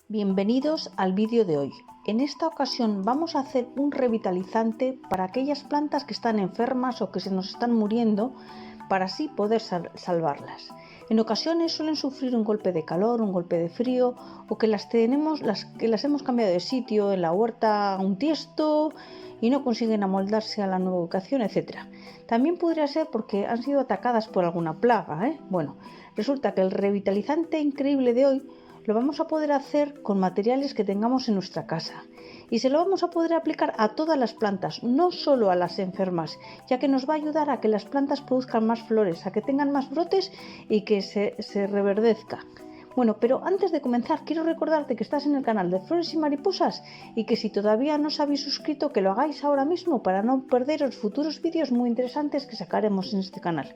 Bienvenidos al vídeo de hoy. En esta ocasión vamos a hacer un revitalizante para aquellas plantas que están enfermas o que se nos están muriendo, para así poder salvarlas. En ocasiones suelen sufrir un golpe de calor, un golpe de frío, o que las hemos cambiado de sitio en la huerta a un tiesto y no consiguen amoldarse a la nueva ubicación, etc. También podría ser porque han sido atacadas por alguna plaga, Bueno, resulta que el revitalizante increíble de hoy lo vamos a poder hacer con materiales que tengamos en nuestra casa y se lo vamos a poder aplicar a todas las plantas, no solo a las enfermas, ya que nos va a ayudar a que las plantas produzcan más flores, a que tengan más brotes y que se reverdezca. Bueno, pero antes de comenzar quiero recordarte que estás en el canal de Flores y Mariposas y que si todavía no os habéis suscrito, que lo hagáis ahora mismo para no perderos futuros vídeos muy interesantes que sacaremos en este canal.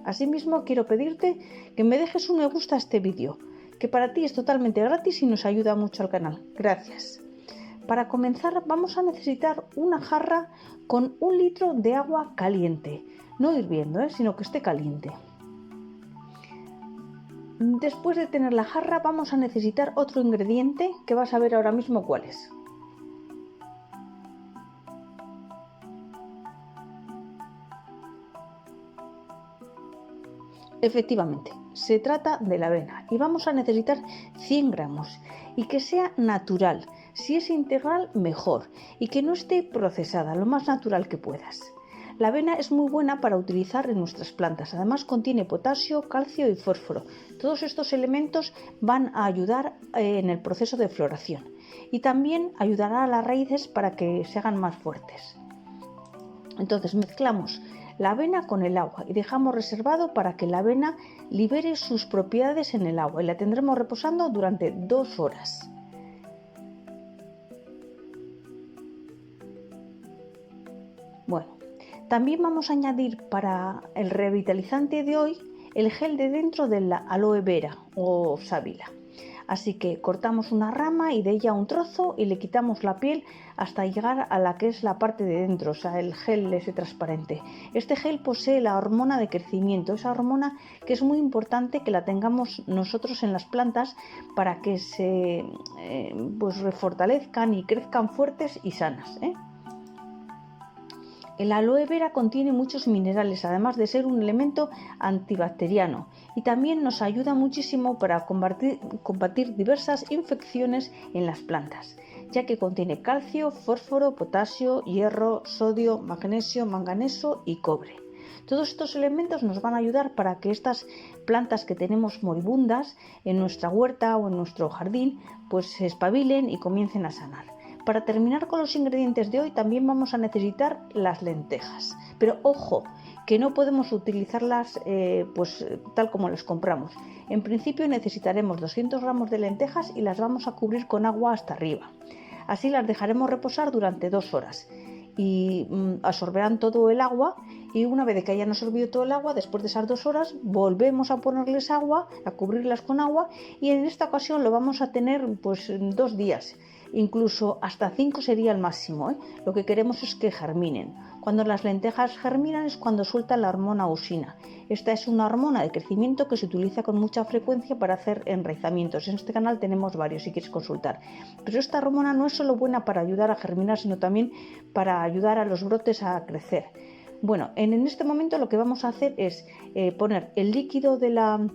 Asimismo, quiero pedirte que me dejes un me gusta a este vídeo, que para ti es totalmente gratis y nos ayuda mucho al canal. Gracias. Para comenzar vamos a necesitar una jarra con 1 litro de agua caliente, no hirviendo, sino que esté caliente. Después de tener la jarra vamos a necesitar otro ingrediente que vas a ver ahora mismo cuál es. Efectivamente, se trata de la avena y vamos a necesitar 100 gramos y que sea natural. Si es integral, mejor, y que no esté procesada, lo más natural que puedas. La avena es muy buena para utilizar en nuestras plantas, además contiene potasio, calcio y fósforo. Todos estos elementos van a ayudar en el proceso de floración y también ayudará a las raíces para que se hagan más fuertes. Entonces mezclamos la avena con el agua y dejamos reservado para que la avena libere sus propiedades en el agua y la tendremos reposando durante 2 horas. Bueno, también vamos a añadir para el revitalizante de hoy el gel de dentro de la aloe vera o sábila. Así que cortamos una rama y de ella un trozo y le quitamos la piel hasta llegar a la que es la parte de dentro, o sea, el gel ese transparente. Este gel posee la hormona de crecimiento, esa hormona que es muy importante que la tengamos nosotros en las plantas para que se refortalezcan y crezcan fuertes y sanas. El aloe vera contiene muchos minerales, además de ser un elemento antibacteriano, y también nos ayuda muchísimo para combatir diversas infecciones en las plantas, ya que contiene calcio, fósforo, potasio, hierro, sodio, magnesio, manganeso y cobre. Todos estos elementos nos van a ayudar para que estas plantas que tenemos moribundas en nuestra huerta o en nuestro jardín pues se espabilen y comiencen a sanar. Para terminar con los ingredientes de hoy también vamos a necesitar las lentejas, pero ojo, que no podemos utilizarlas tal como las compramos. En principio necesitaremos 200 gramos de lentejas y las vamos a cubrir con agua hasta arriba. Así las dejaremos reposar durante 2 horas y absorberán todo el agua, y una vez que hayan absorbido todo el agua, después de esas 2 horas volvemos a ponerles agua, a cubrirlas con agua, y en esta ocasión lo vamos a tener 2 días. Incluso hasta 5 sería el máximo. Lo que queremos es que germinen. Cuando las lentejas germinan es cuando sueltan la hormona ausina. Esta es una hormona de crecimiento que se utiliza con mucha frecuencia para hacer enraizamientos. En este canal tenemos varios si quieres consultar. Pero esta hormona no es solo buena para ayudar a germinar, sino también para ayudar a los brotes a crecer. Bueno, en este momento lo que vamos a hacer es poner el líquido de la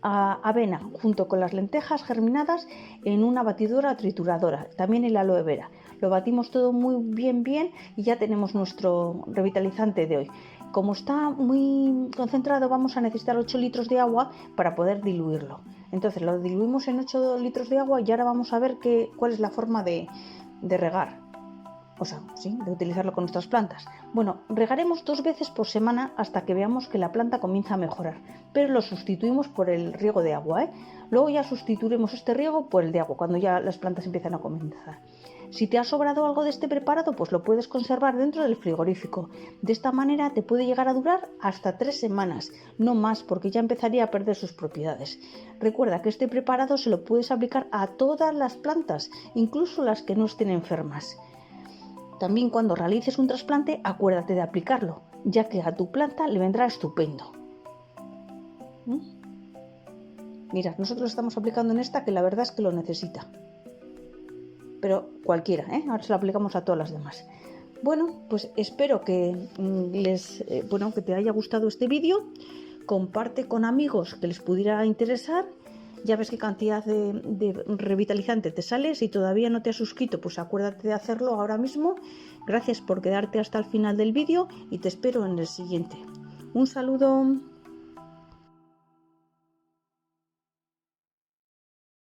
avena junto con las lentejas germinadas en una batidora trituradora, también el aloe vera. Lo batimos todo muy bien y ya tenemos nuestro revitalizante de hoy. Como está muy concentrado vamos a necesitar 8 litros de agua para poder diluirlo. Entonces lo diluimos en 8 litros de agua y ahora vamos a ver cuál es la forma de regar. De utilizarlo con nuestras plantas. Bueno, regaremos 2 veces por semana hasta que veamos que la planta comienza a mejorar, pero lo sustituimos por el riego de agua. Luego ya sustituiremos este riego por el de agua cuando ya las plantas empiezan a comenzar. Si te ha sobrado algo de este preparado, pues lo puedes conservar dentro del frigorífico. De esta manera te puede llegar a durar hasta 3 semanas, no más, porque ya empezaría a perder sus propiedades. Recuerda que este preparado se lo puedes aplicar a todas las plantas, incluso las que no estén enfermas. También cuando realices un trasplante, acuérdate de aplicarlo, ya que a tu planta le vendrá estupendo. Mira, nosotros estamos aplicando en esta que la verdad es que lo necesita. Pero cualquiera, ahora se lo aplicamos a todas las demás. Bueno, pues espero que que te haya gustado este vídeo. Comparte con amigos que les pudiera interesar. Ya ves qué cantidad de revitalizante te sale. Si todavía no te has suscrito, pues acuérdate de hacerlo ahora mismo. Gracias por quedarte hasta el final del vídeo y te espero en el siguiente. Un saludo.